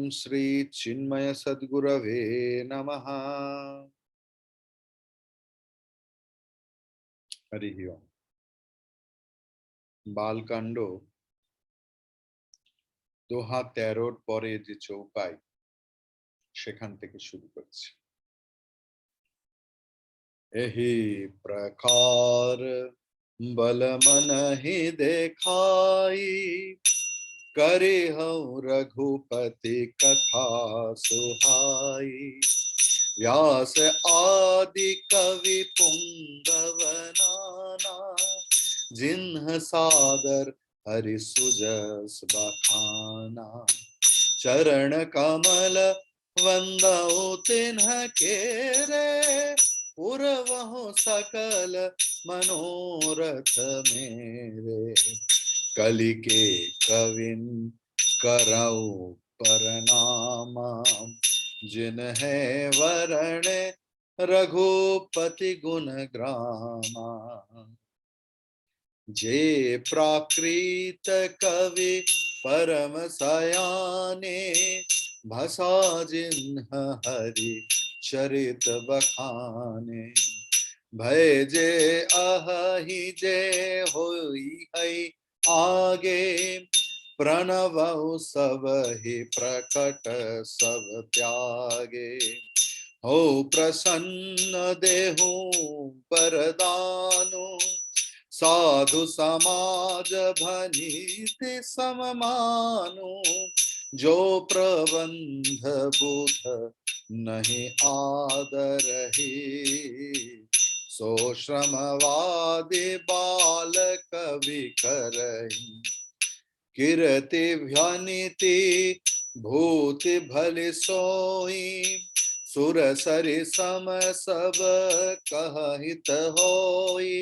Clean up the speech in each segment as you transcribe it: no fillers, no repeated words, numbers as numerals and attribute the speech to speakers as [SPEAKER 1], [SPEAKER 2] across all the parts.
[SPEAKER 1] ओम श्री चिन्मय सद्गुरवे नमः। हरि ओम। बालकांड दोहा 13 পরে যে চৌপাই সেখান থেকে শুরু করছি। एहि प्रकार बल मन ही देखाई, करे हूँ रघुपति कथा सुहाई। व्यास आदि कवि पुंगव नाना, जिन्ह सादर हरि सुजस बखाना। चरण कमल वंदउ तिन्ह केरे, पुरवहु सकल मनोरथ मेरे। कलि के कविन करऊ परनामा, जिन्हें वरण रघुपति गुण ग्रामा। जे प्राकृत कवि परम सयाने, भसा जिन्ह हरि चरित बखाने। भय जे अहि जे होई है आगे, प्रणवउ सब ही प्रकट सब त्यागे। हो प्रसन्न देहु बरदानु, साधु समाज भनीति सममानु। जो प्रबंध बुध नहीं आदरहि, सो श्रमवादी बाल कवि करहि। कीरति भ्यनिति भूति भलि सोई, सुर सरि सम सब कहहित होई।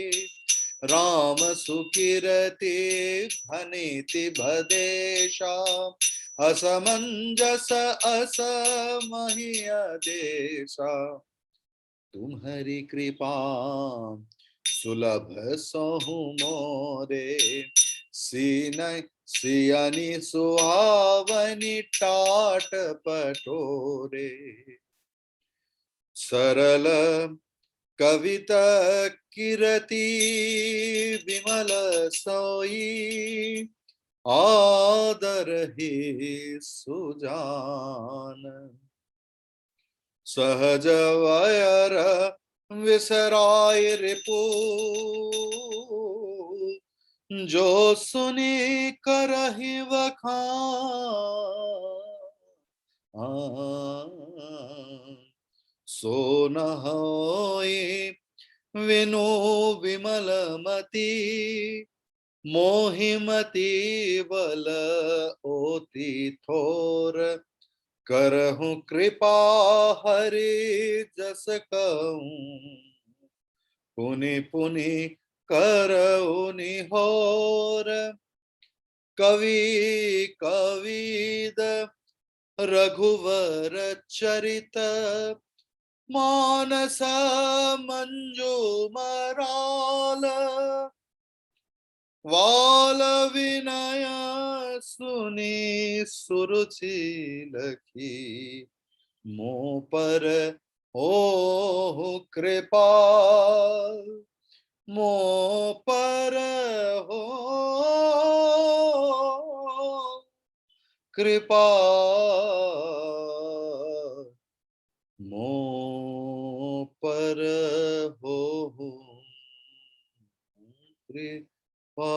[SPEAKER 1] राम सुकीरति भनिति भदेशा, असमंजस असमहि आदेशा। तुम्हारी कृपा सुलभ सोहु मोरे, सियनि सुहावनि टाट पटोरे। सरल कविता कीरति विमल सोई, आदर ही सुजान। सहज वयर विसराय रिपु, जो सुनी करहि वखान। सो न होई विनु विमल मति, मोहिमति बल ओति थोर। करहु कृपा हरि जस कहूं, पुनि पुनि करहु निहोर। कवि कविद रघुवर चरित, मानस मंजू मराल। वाल विनय सुनी सुरुचि लखी, मो पर हो कृपा। मो पर हो कृपा, मो पर हो कृपा।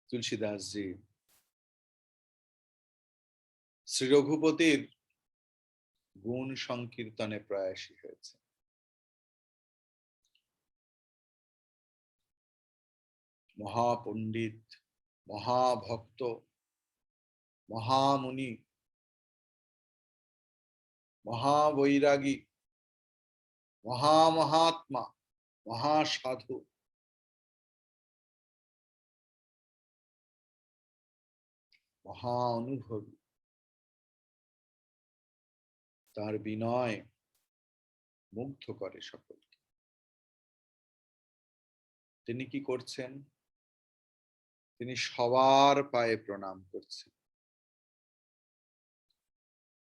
[SPEAKER 1] তুলসীদাস জি শ্রী রঘুপতির গুণ সংকীর্তনে প্রয়াসী হয়েছে। মহাপণ্ডিত, মহাভক্ত, মহামুনি, মহাবৈরাগী, মহামহাত্মা, মহাসাধু, মহা অনুভবী। তার বিনয় মুগ্ধ করে সকলকে। তিনি কি করছেন? তিনি সবার পায়ে প্রণাম করছেন।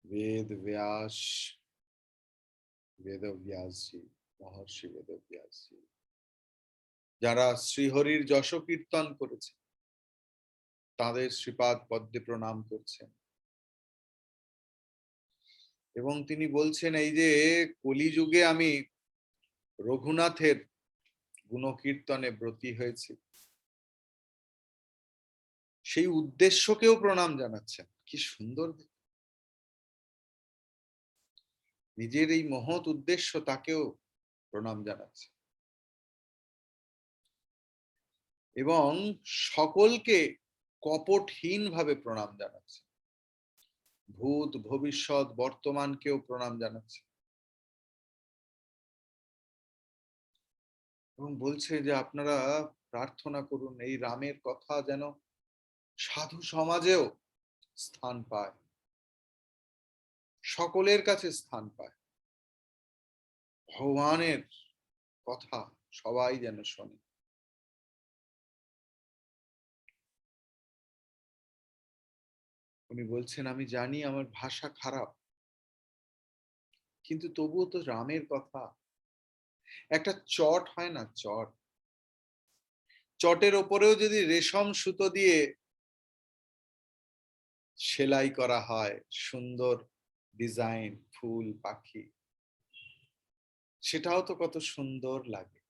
[SPEAKER 1] বেদব্যাস, বেদব্যাসজি, মহর্ষি বেদব্যাসজি, যারা শ্রীহরির যশ কীর্তন করেছে, তাদের শ্রীপাদ পদ্মে প্রণাম করছেন। এবং তিনি বলছেন, এই যে কলিযুগে আমি রঘুনাথের গুণকীর্তনে ব্রতী হয়েছি, সেই উদ্দেশ্যকেও প্রণাম জানাচ্ছেন। কি সুন্দর! নিজের এই মহৎ উদ্দেশ্য, তাকেও প্রণাম জানাচ্ছে। এবং সকলকে কপটহীন ভাবে প্রণাম জানাচ্ছে। ভূত, ভবিষ্যৎ, বর্তমানকেও প্রণাম জানাচ্ছে। এবং বলছে যে আপনারা প্রার্থনা করুন এই রামের কথা যেন সাধু সমাজেও স্থান পায়, সকলের কাছে স্থান পায়, ভগবানের কথা সবাই যেন শোনে। উনি বলছেন, আমি জানি আমার ভাষা খারাপ, কিন্তু তবুও তো রামের কথা। একটা চট হয় না, চট, চটের ওপরেও যদি রেশম সুতো দিয়ে সেলাই করা হয়, সুন্দর ডিজাইন, ফুল, পাখি, সেটাও তো কত সুন্দর লাগে।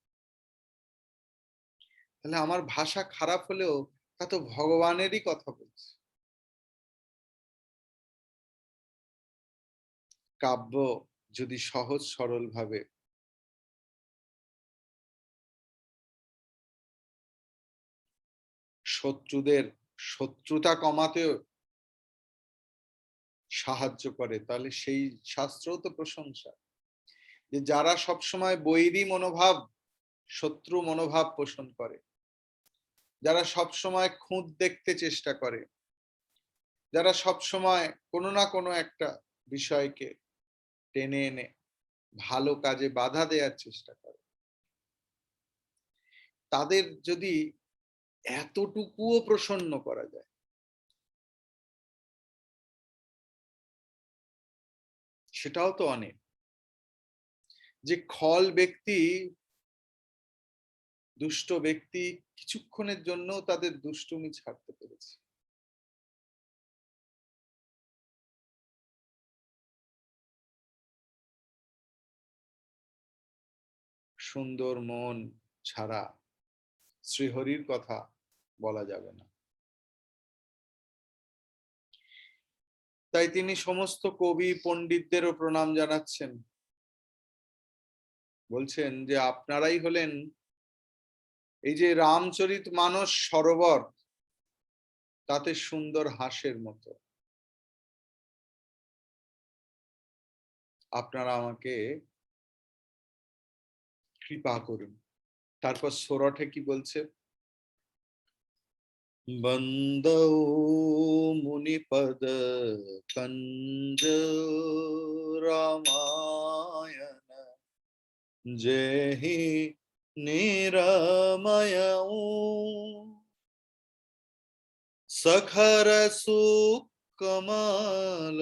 [SPEAKER 1] তাহলে আমার ভাষা খারাপ হলেও তা তো ভগবানেরই কথা বলছে। কাব্য যদি সহজ সরল ভাবে শত্রুদের শত্রুতা কমাতেও সাহায্য করে, তাহলে সেই শাস্ত্রও তো প্রশংসা। যে যারা সবসময় বৈরী মনোভাব, শত্রু মনোভাব পোষণ করে, যারা সবসময় খুঁত দেখতে চেষ্টা করে, যারা সবসময় কোনো না কোনো একটা বিষয়কে টেনে এনে ভালো কাজে বাধা দেওয়ার চেষ্টা করে, তাদের যদি এতটুকুও প্রসন্ন করা যায়, সেটাও তো অনেক। যে খল ব্যক্তি, দুষ্ট ব্যক্তি কিছুক্ষণের জন্য তাদের দুষ্টুমি ছাড়তে পেরেছে। সুন্দর মন ছাড়া শ্রীহরির কথা বলা যাবে না। তাই তিনি সমস্ত কবি পণ্ডিতদেরও প্রণাম জানাচ্ছেন। বলছেন যে আপনারাই হলেন এই যে রামচরিত মানস সরোবর, তাতে সুন্দর হাঁসের মতো। আপনারা আমাকে কৃপা করুন। তারপর সোরঠে কি বলছে? বন্দৌ মুনিপদ কঞ্জ রামায়ণ যেহি নিরময় সখর সুকমল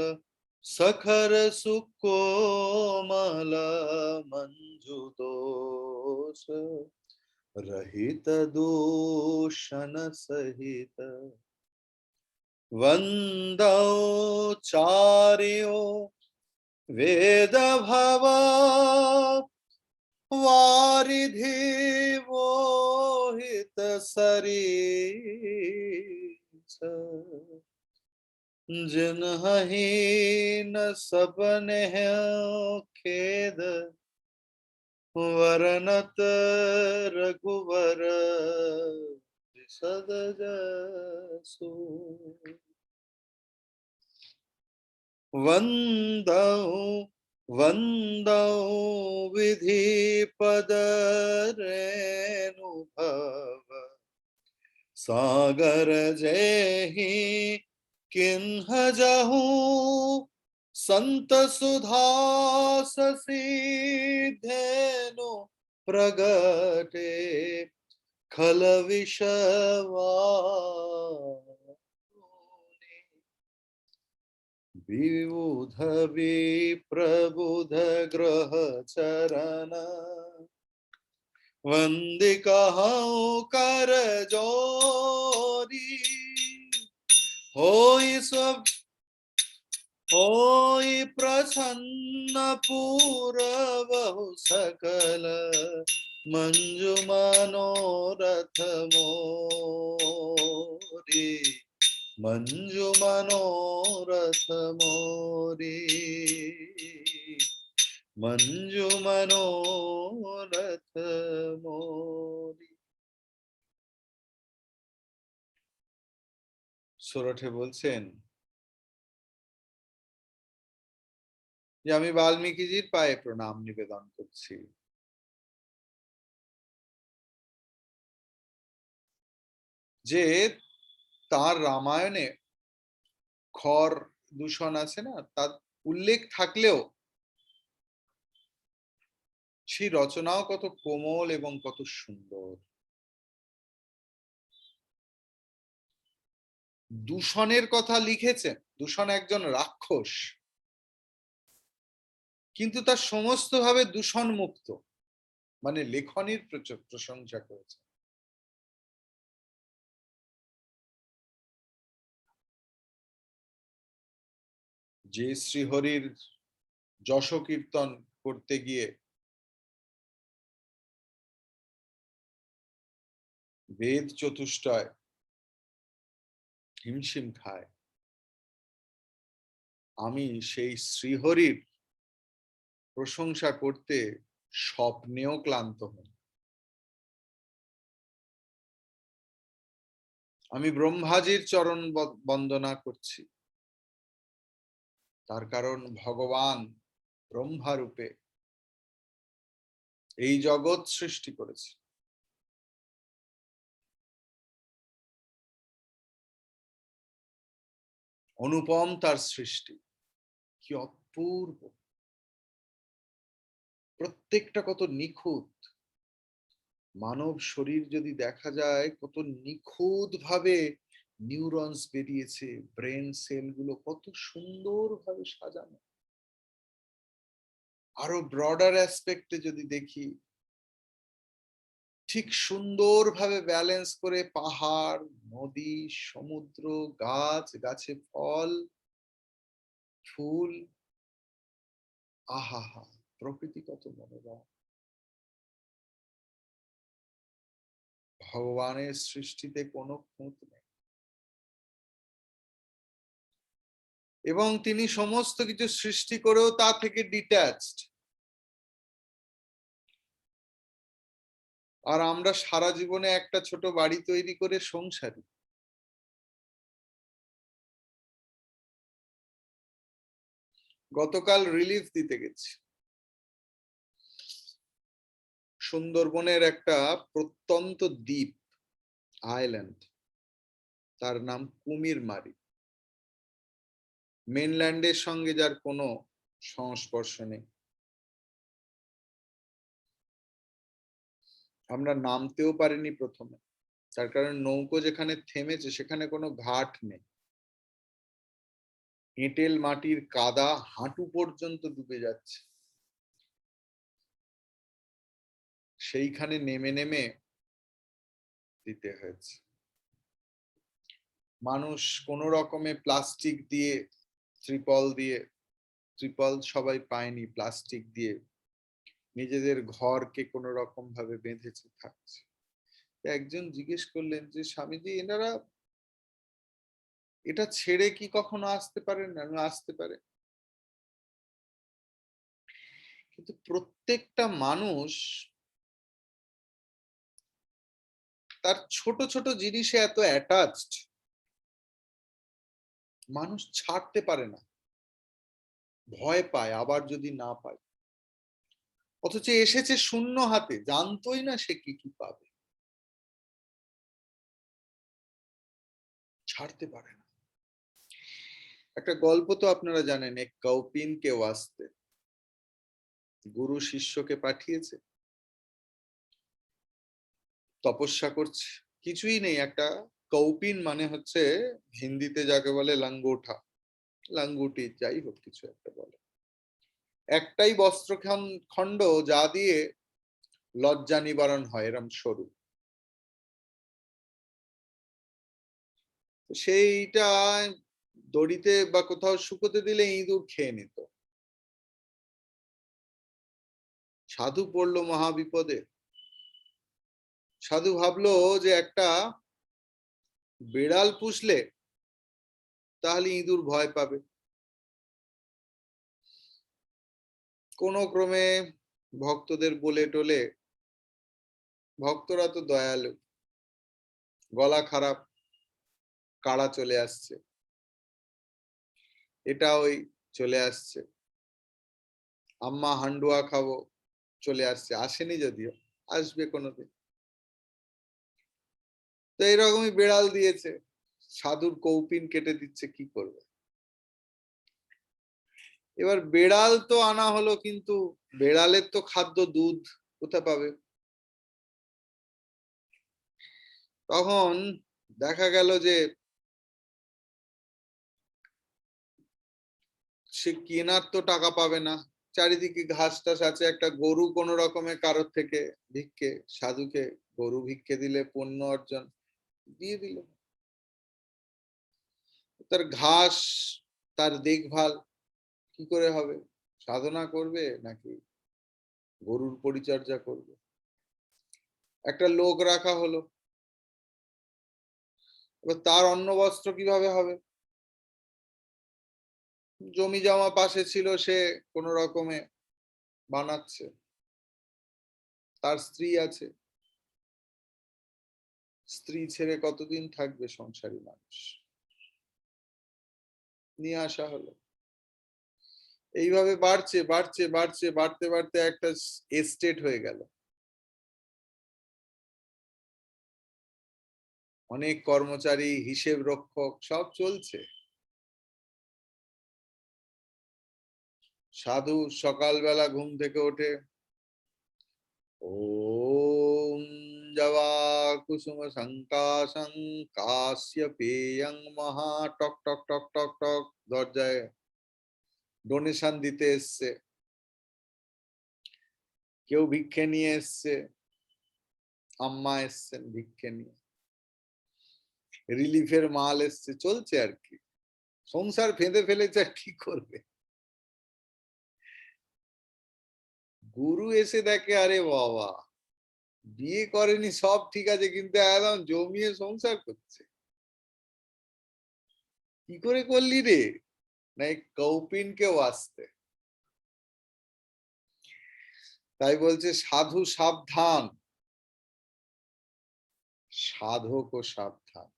[SPEAKER 1] সখর সুকোমল মঞ্জু দোষ रहित दूषण सहित वंदौ चार्यो वेद भव वारिधि मोहित सरीस जिन्हि न सबने खेद वरनत रघुवर सद जसु वंदौ वंदौ विधि पद रेणुभव सागर जेहि किन्ह जहु संत सुधा ससी धेनु प्रगटे खल विषवारुणे विबुध विप्रबुध ग्रह चरण वंदे कहूँ कर जोरी होई सब होई प्रसन्न पूरबहु सकल मंजु मनोरथ मोरी मंजु मनोरथ मोरी मंजु मनोरथ मोरी। সোরঠে বলছেন যে আমি বাল্মীকিজির পায়ে প্রণাম নিবেদন করছি। যে তার রামায়ণে খর দূষণ আছে না, তার উল্লেখ থাকলেও সেই রচনাও কত কোমল এবং কত সুন্দর। দূষণের কথা লিখেছেন, দূষণ একজন রাক্ষস, কিন্তু তার সমস্ত ভাবে দূষণ মুক্ত, মানে লেখনীর প্রশংসা করেছে। যে শ্রীহরির যশ কীর্তন করতে গিয়ে বেদ চতুষ্টয় হিমশিম খায়, আমি সেই শ্রীহরির প্রশংসা করতে স্বপ্নেও ক্লান্ত হই। আমি ব্রহ্মাজির চরণ বন্দনা করছি, তার কারণ ভগবান ব্রহ্মা রূপে এই জগৎ সৃষ্টি করেছে। অনুপম তার সৃষ্টি, কি অপূর্ব, প্রত্যেকটা কত নিখুঁত। মানব শরীর যদি দেখা যায় কত নিখুঁত ভাবে নিউরনস বেরিয়েছে, ব্রেন সেলগুলো কত সুন্দরভাবে সাজানো। আরো ব্রডার অ্যাসপেক্টে যদি দেখি, ঠিক সুন্দরভাবে ব্যালেন্স করে পাহাড়, নদী, সমুদ্র, গাছ, গাছে ফল, ফুল, আহা, প্রকৃতি কত মনোরম। ভগবানের সৃষ্টিতে কোনো খুঁত নেই, এবং তিনি সমস্ত কিছু সৃষ্টি করেও তা থেকে ডিট্যাচড। আর আমরা সারা জীবনে একটা ছোট বাড়ি তৈরি করে সংসারী। গতকাল রিলিফ দিতে গেছি, সুন্দরবনের একটা প্রত্যন্ত দ্বীপ, আইল্যান্ড, তার নাম কুমিরমারি। মেনল্যান্ডের সঙ্গে যার কোনো সংস্পর্শ নেই। আমরা নামতেও পারিনি প্রথমে, তার কারণ নৌকো যেখানে থেমেছে সেখানে কোনো ঘাট নেই। এঁটেল মাটির কাদা হাঁটু পর্যন্ত ডুবে যাচ্ছে। সেইখানে নেমে নেমে দিতে হয়েছে। মানুষ কোন রকমে প্লাস্টিক দিয়ে, ত্রিপল সবাই পায়নি, প্লাস্টিক দিয়ে নিজেদের ঘরকে কোন রকম ভাবে বেঁধেছে থাকছে। একজন জিজ্ঞেস করলেন যে স্বামীজি, এনারা এটা ছেড়ে কি কখনো আসতে পারেন না? আসতে পারে, কিন্তু প্রত্যেকটা মানুষ তার ছোট ছোট জিনিসে এত অ্যাটাচড, মানুষ ছাড়তে পারে না, ভয় পায় আবার যদি না পায়। অথচ এসেছে শূন্য হাতে, জানতোই না সে কি কি পাবে, ছাড়তে পারে না। একটা গল্প তো আপনারা জানেন, এক কৌপিন কে ওয়াস্তে, গুরু শিষ্যকে পাঠিয়েছে, তপস্যা করছে, কিছুই নেই। একটা কৌপিন মানে হচ্ছে হিন্দিতে যাকে বলে লাঙ্গোঠা, লাঙ্গুটি, যাই হোক কিছু একটা বলে, একটাই বস্ত্র খণ্ড যা দিয়ে লজ্জা নিবারণ হয়, এরম সরু। সেইটা দড়িতে বা কোথাও শুকোতে দিলে ইঁদুর খেয়ে নিত। সাধু পড়লো মহাবিপদে। সাধু ভাবলো যে একটা বিড়াল পুষলে তাহলে ইঁদুর ভয় পাবে। কোন ক্রমে ভক্তদের বলে টলে, ভক্তরা তো দয়ালু, গলা খারাপ, কাড়া চলে আসছে, এটা ওই চলে আসছে, আম্মা হান্ডুয়া খাবো চলে আসছে, আসেনি যদিও, আসবে কোনোদিন। তো এইরকমই বিড়াল দিয়েছে, সাধুর কৌপিন কেটে দিচ্ছে, কি করবে। এবার বেড়াল তো আনা হলো, কিন্তু বেড়ালের তো খাদ্য দুধ, কোথা পাবে। তখন দেখা গেল যে সে কেনার তো টাকা পাবে না, চারিদিকে ঘাস টাস আছে, একটা গরু কোন রকমের কারোর থেকে ভিক্ষে, সাধুকে গরু ভিক্ষে দিলে পণ্য অর্জন, দিয়ে দিল। তার ঘাস, তার দেখভাল কি করে হবে, সাধনা করবে নাকি গরুর পরিচর্যা করবে। একটা লোক রাখা হলো, এবার তার অন্ন বস্ত্র কিভাবে হবে। জমি জমা পাশে ছিল, সে কোন রকমে বানাচ্ছে, তার স্ত্রী আছে, স্ত্রী ছেড়ে কতদিন থাকবে সংসারী মানুষ, নিয়ে আসা হলো। এইভাবে বাড়ছে বাড়ছে বাড়ছে, বাড়তে বাড়তে একটা এস্টেট হয়ে গেল, অনেক কর্মচারী, হিসেব রক্ষক সব চলছে। সাধু সকালবেলা ঘুম থেকে ওঠে, ওম জবা কুসুম সংকাশং কাশ্য পেয়ং মহা, টক টক টক টক টক দরজায় ডোনেশন দিতে এসছে, কেউ ভিক্ষে নিয়ে এসছে, আম্মা এসছেন ভিক্ষে নিয়ে, রিলিফের মাল এসছে, চলছে আর কি। সংসার ফেঁদে ফেলেছে, আর কি করবে। গুরু এসে দেখে, আরে বাবা, বিয়ে করেনি সব ঠিক আছে, কিন্তু একদম জমিয়ে সংসার করছে, কি করে করলি রে। না কৌপিনকেও আসতে, তাই বলছে সাধু সাবধান, সাধক ও সাবধান।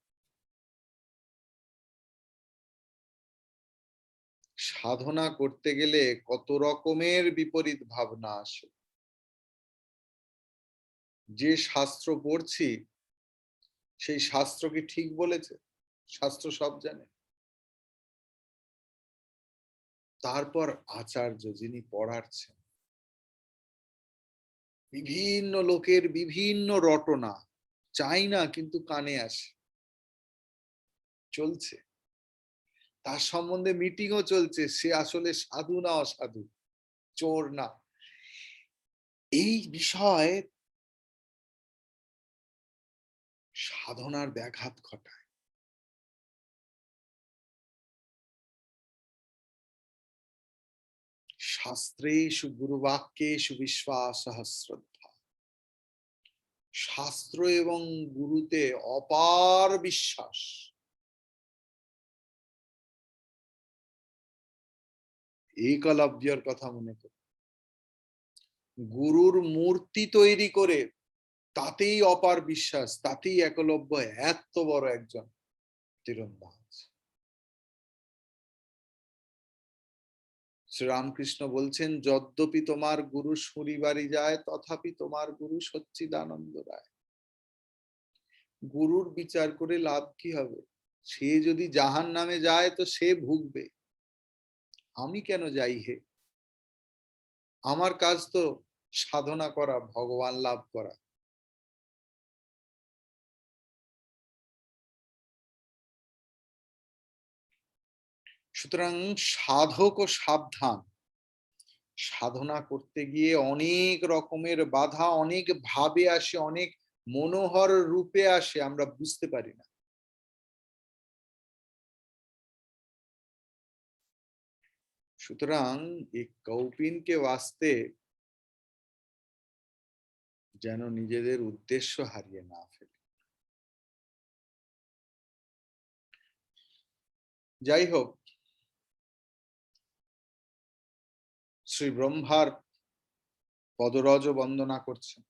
[SPEAKER 1] সাধনা করতে গেলে কত রকমের বিপরীত ভাবনা আসে। যে শাস্ত্র পড়ছি সেই শাস্ত্র কি ঠিক বলেছে, শাস্ত্র সব জানে। তারপর আচার্য যিনি পড়াচ্ছেন, বিভিন্ন লোকের বিভিন্ন রটনা, চাই না কিন্তু কানে আসে, চলছে, তার সম্বন্ধে মিটিংও চলছে, সে আসলে সাধু না অসাধু, চোর না। এই বিষয় সাধনার ব্যাঘাত ঘটায়। শাস্ত্রেষু গুরুবাক্যেষু বিশ্বাসঃ শ্রদ্ধা, শাস্ত্র এবং গুরুতে অপার বিশ্বাস। একলব্যের কথা মনে কর, গুরুর মূর্তি তৈরি করে তাতেই অপার বিশ্বাস, তাতেই একলব্য এত বড় একজন তীরন্দাজ। শ্রীরামকৃষ্ণ বলছেন, যদ্যপি তোমার গুরু শুঁড়িবাড়ি যায়, তথাপি তোমার গুরু সচ্চিদানন্দ রায়। গুরুর বিচার করে লাভ কি হবে, সে যদি জাহান নামে যায় তো সে ভুগবে, আমি কেন যাই হে। আমার কাজ তো সাধনা করা, ভগবান লাভ করা। সুতরাং সাধক ও সাবধান, সাধনা করতে গিয়ে অনেক রকমের বাধা অনেক ভাবে আসে, অনেক মনোহর রূপে আসে, আমরা বুঝতে পারি না। সুতরাং এই কৌপিনকে वास्ते যেন নিজেদের উদ্দেশ্য হারিয়ে না ফেলে। যাই হোক, শ্রী ব্রহ্মার পদরজ বন্দনা করছেন।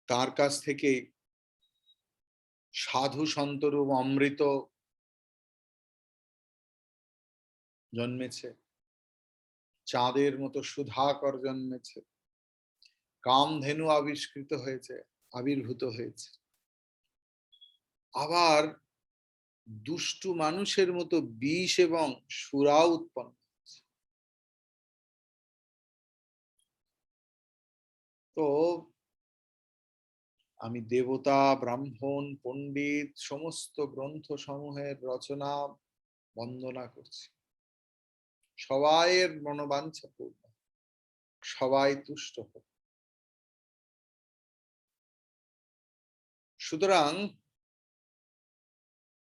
[SPEAKER 1] তার কাছ থেকে সাধু সন্তরূপ অমৃত জন্মেছে, চাঁদের মতো সুধাকর জন্মেছে, কামধেনু আবিষ্কৃত হয়েছে, আবির্ভূত হয়েছে, আবার দুষ্টু মানুষের মতো বিষ এবং সুরা উৎপন্ন হয়েছে। তো আমি দেবতা, ব্রাহ্মণ, পণ্ডিত সমস্ত গ্রন্থ সমূহের রচনা বন্দনা করছি। সবাইয়ের মনোবাঞ্ছা পূর্ণ, সবাই তুষ্ট হোক। সুতরাং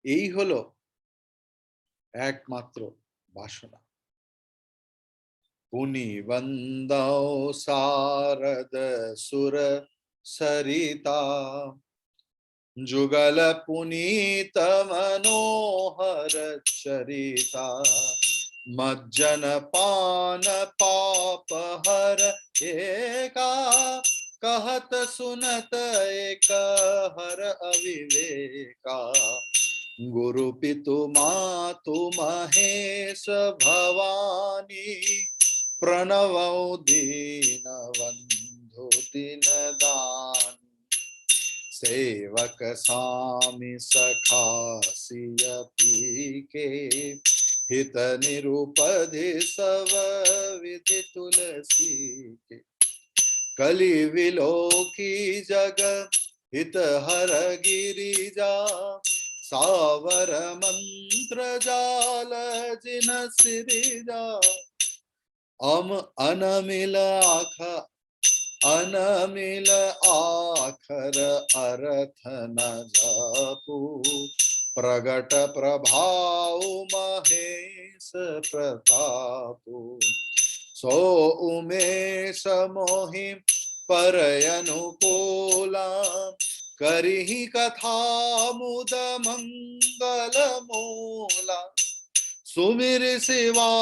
[SPEAKER 1] এই হলো একমাত্র বাসনা। पुनि वंदौ सारद सुर सरिता, जुगल पुनीत मनोहर चरिता, मज्जन पान पाप हर एका, कहत सुनत एक हर अविवेका, गुरु पितु मातु महेश भवानी, प्रणवौ दीनबन्धु दीनदानी, सेवक सामि सखा सिय पीके, हित निरुपधि सब विधि तुलसी के, कलि विलोकी जग हित हर गिरिजा, सावर मंत्र जाल जिन सिरिजा, अनमिल आखर अर्थ न जपू, प्रगट प्रभाव महेश प्रतापु, सो उमेश मोहि पर अनुकूला, करिहि कथा मुद मंगल मूला, सुमिर शिवा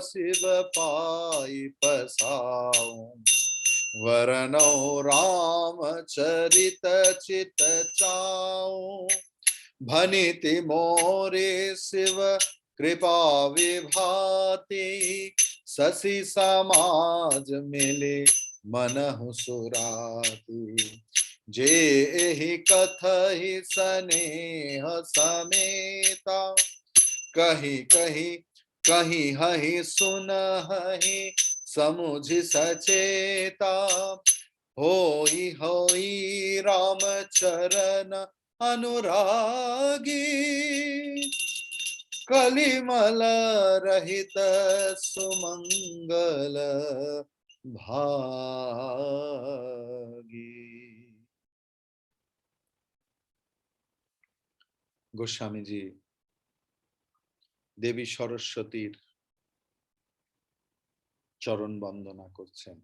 [SPEAKER 1] शिव पाई पसाऊं, वरनौ राम चरित चित चाऊं, भनिति मोरे शिव कृपा विभाति, शशि समाज मिले मनहु सुराति, जे एहि कथहि स्नेह समेता, कहीं कहीं कहीं हहि सुनहि समुझ सचेता, होई होई राम चरण अनुरागी, कलिमल रहित सुमंगल भागी। गोस्वामी जी देवी सरस्वतीर चरण वंदना करছেন।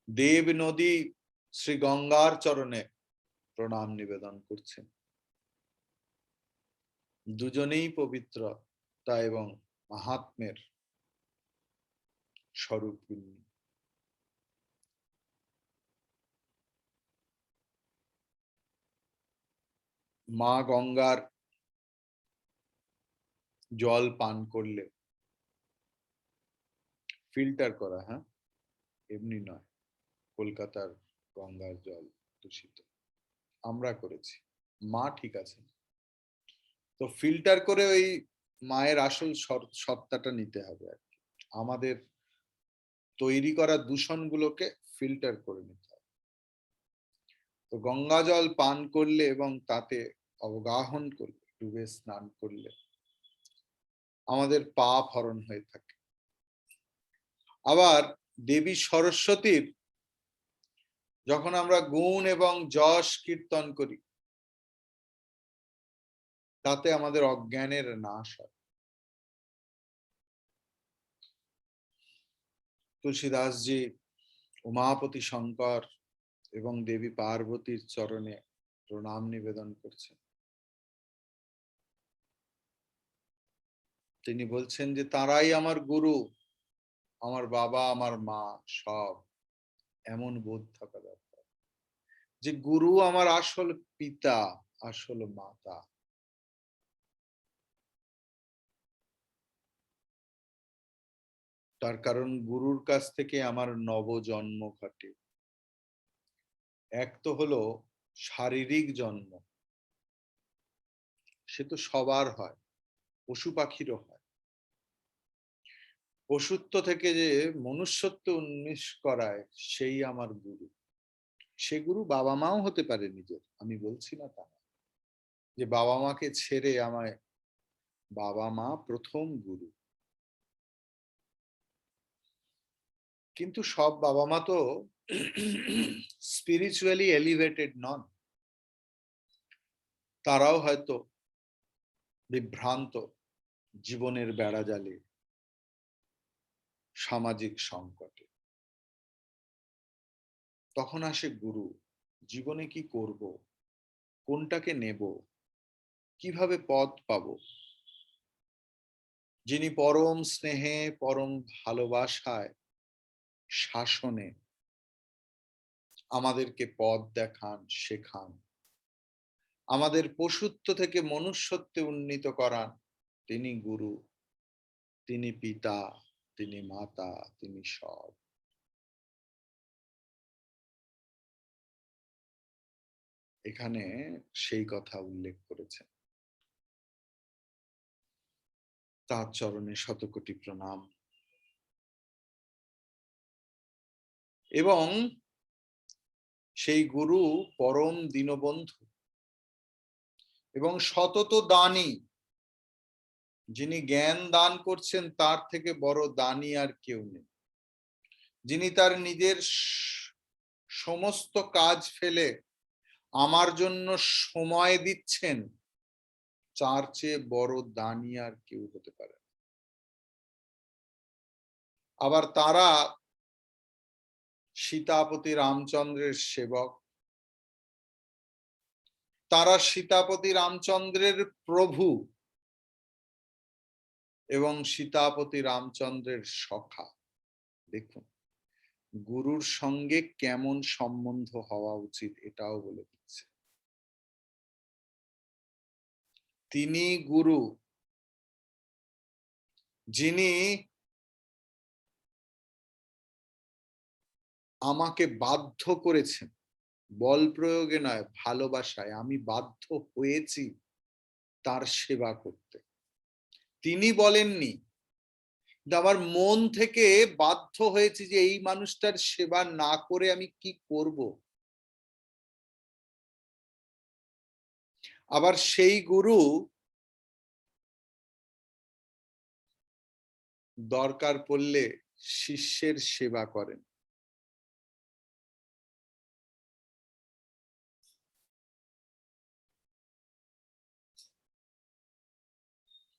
[SPEAKER 1] देव नदी श्री गंगार चरणे प्रणाम निवेदन करছেন। দুজনেই পবিত্রতা এবং মাহাত্ম্যের স্বরূপ। মা গঙ্গার জল পান করলে, ফিল্টার করা, হ্যাঁ এমনি নয়, কলকাতার গঙ্গার জল দূষিত, আমরা করেছি, মা ঠিক আছে, তো ফিল্টার করে ওই মায়ের আসল সত্তাটা নিতে হবে আর কি। আমাদের তৈরি করা দূষণগুলোকে ফিল্টার করে নিতে হবে। তো গঙ্গা জল পান করলে এবং তাতে অবগাহন করলে, ডুবে স্নান করলে আমাদের পাপ হরণ হয়ে থাকে। আবার দেবী সরস্বতীর যখন আমরা গুণ এবং যশ কীর্তন করি, তাতে আমাদের অজ্ঞানের নাশ হয়। তুলসীদাসজি উমাপতি শঙ্কর এবং দেবী পার্বতীর চরণে প্রণাম নিবেদন করছেন। তিনি বলছেন যে তারাই আমার গুরু, আমার বাবা, আমার মা, সব। এমন বোধ থাকা দরকার যে গুরু আমার আসল পিতা, আসল মাতা। তার কারণ গুরুর কাছ থেকে আমার নবজন্ম ঘটে। এক তো হলো শারীরিক জন্ম, সে তো সবার হয়, পশু পাখিরও হয়। পশুত্ব থেকে যে মনুষ্যত্ব উন্মেষ করায়, সেই আমার গুরু। সে গুরু বাবা মাও হতে পারে নিজের, আমি বলছি না তা, যে বাবা মাকে ছেড়ে আমায়, বাবা মা প্রথম গুরু। কিন্তু সব বাবা মা তো স্পিরিচুয়ালি এলিভেটেড নন। তারাও হয়তো বিভ্রান্ত জীবনের বেড়াজালে, সামাজিক সংকটে। তখন আসে গুরু। জীবনে কি করব, কোনটাকে নেব, কিভাবে পথ পাব। যিনি পরম স্নেহে, পরম ভালোবাসায়, শাসনে আমাদেরকে পথ দেখান, শেখান, আমাদের পশুত্ব থেকে মনুষ্যত্বে উন্নীত করান, তিনি গুরু, তিনি পিতা, তিনি মাতা, তিনি সব। এখানে সেই কথা উল্লেখ করেছেন। তার চরণে শতকোটি প্রণাম। এবং সেই গুরু পরম দীনবন্ধু এবং সতত দানী। যিনি জ্ঞান দান করছেন, তার থেকে বড় দানী আর কেউ নেই। যিনি তার নিজের সমস্ত কাজ ফেলে আমার জন্য সময় দিচ্ছেন, তার চেয়ে বড় দানী আর কেউ হতে পারে। আবার তারা সীতাপতি রামচন্দ্রের সেবক, তারা সীতাপতি রামচন্দ্রের প্রভু এবং সীতাপতি রামচন্দ্রের সখা। দেখুন গুরুর সঙ্গে কেমন সম্বন্ধ হওয়া উচিত, এটাও বলে দিচ্ছে। তিনি গুরু যিনি আমাকে বাধ্য করেছেন, বল প্রয়োগে নয়, ভালোবাসায় আমি বাধ্য হয়েছি তার সেবা করতে। তিনি বলেননি, আমার মন থেকে বাধ্য হয়েছি যে এই মানুষটার সেবা না করে আমি কি করব। আবার সেই গুরু দরকার পড়লে শিষ্যের সেবা করেন।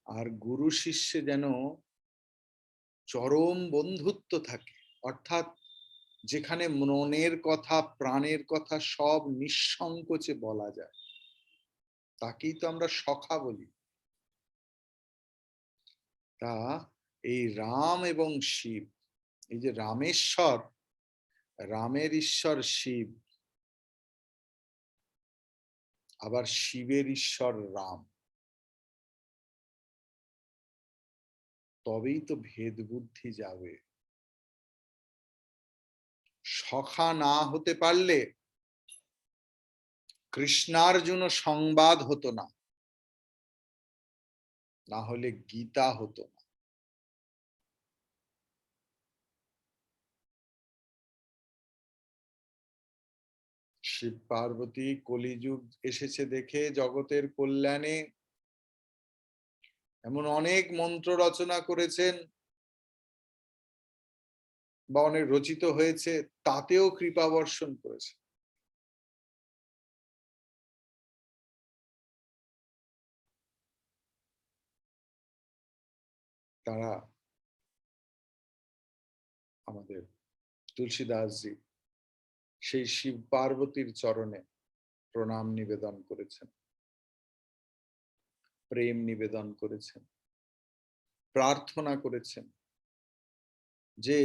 [SPEAKER 1] আর গুরু শিষ্যে যেন চরম বন্ধুত্ব থাকে, অর্থাৎ যেখানে মনের কথা, প্রাণের কথা সব নিঃসংকোচে বলা যায়, তাকেই তো আমরা সখা বলি। তা এই রাম এবং শিব, এই যে রামেশ্বর, রামের ঈশ্বর শিব, আবার শিবের ঈশ্বর রাম, তবেই তো ভেদ বুদ্ধি যাবে। সখা না হতে পারলে কৃষ্ণার্জুন সংবাদ হতো না, না হলে গীতা হতো না। শিব পার্বতী কলিযুগ এসেছে দেখে জগতের কল্যাণে এমন অনেক মন্ত্র রচনা করেছেন বা অনেক রচিত হয়েছে, তাতেও কৃপা বর্ষণ করেছে। তারা আমাদের তুলসীদাসজি সেই শিব পার্বতীর চরণে প্রণাম নিবেদন করেছেন, প্রেম নিবেদন করেছেন, প্রার্থনা করেছেন যে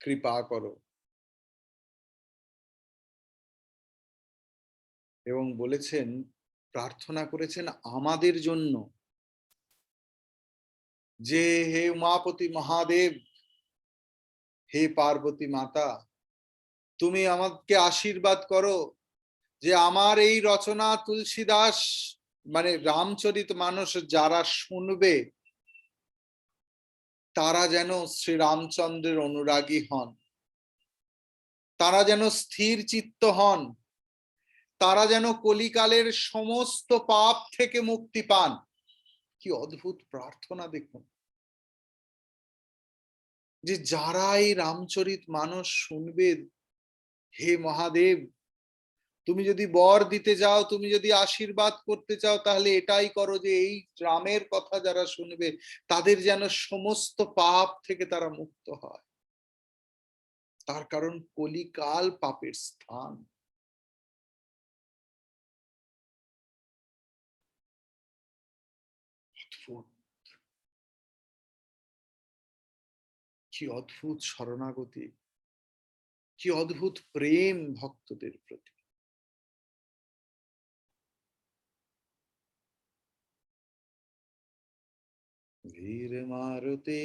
[SPEAKER 1] কৃপা করো, এবং বলেছেন, প্রার্থনা করেছেন আমাদের জন্য যে হে উমাপতি মহাদেব, হে পার্বতী মাতা, তুমি আমাকে আশীর্বাদ করো যে আমার এই রচনা তুলসীদাস মানে রামচরিত মানস যারা শুনবে তারা যেন শ্রী রামচন্দ্রের অনুরাগী হন, তারা যেন স্থির চিত্ত হন, তারা যেন কলিকালের সমস্ত পাপ থেকে মুক্তি পান। কি অদ্ভুত প্রার্থনা দেখুন, যে যারা এই রামচরিত মানস শুনবে, হে মহাদেব তুমি যদি বর দিতে চাও, তুমি যদি আশীর্বাদ করতে চাও, তাহলে এটাই করো যে এই রামের কথা যারা শুনবে তাদের যেন সমস্ত পাপ থেকে তারা মুক্ত হয়। তার কারণ কলিকাল পাপের স্থান। কি অদ্ভুত শরণাগতি, কি অদ্ভুত প্রেম ভক্তদের প্রতি। ধীর মারুতে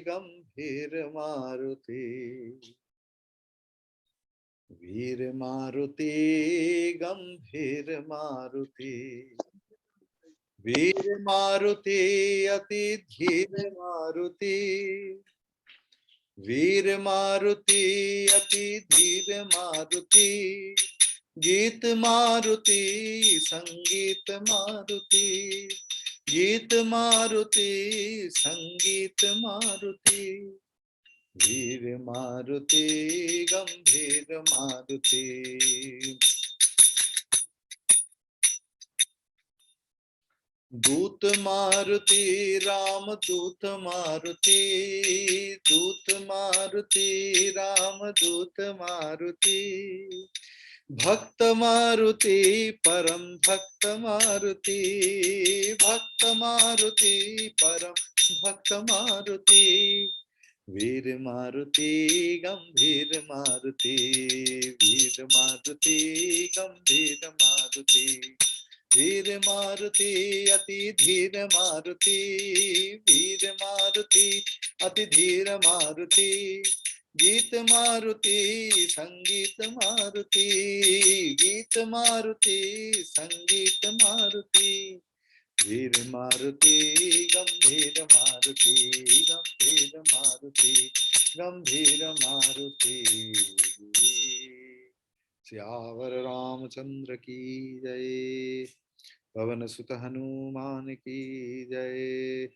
[SPEAKER 1] গম্ভীর মারুতে, वीर मारुति गंभीर मारुति, वीर मारुति अति धीर मारुति, वीर मारुति अति धीर मारुति, गीत मारुति संगीत मारुति, गीत मारुति संगीत मारुति, वीर मारुति गंभीर मारुति। दूत मारुति राम दूत मारुति, दूत मारुति राम दूत मारुति, भक्त मारुति परम भक्त मारुति, भक्त मारुति परम भक्त मारुति, वीर मारुति गंभीर मारुति, वीर मारुति गंभीर मारुति, वीर मारुति अति धीर मारुति, वीर मारुति अति धीर मारुति, गीत मारुति संगीत मारुति, गीत मारुति संगीत मारुति, वीर मारुति गंभीर मारुति, गंभीर मारुति गंभीर मारुति। सियावर रामचंद्र की जय, पवन सुत हनुमान की जय,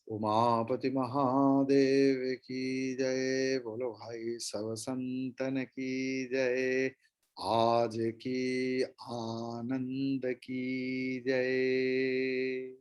[SPEAKER 1] उमापति महादेव की जय, बोलो भाई सब संतन की जय, आज की आनंद की जय।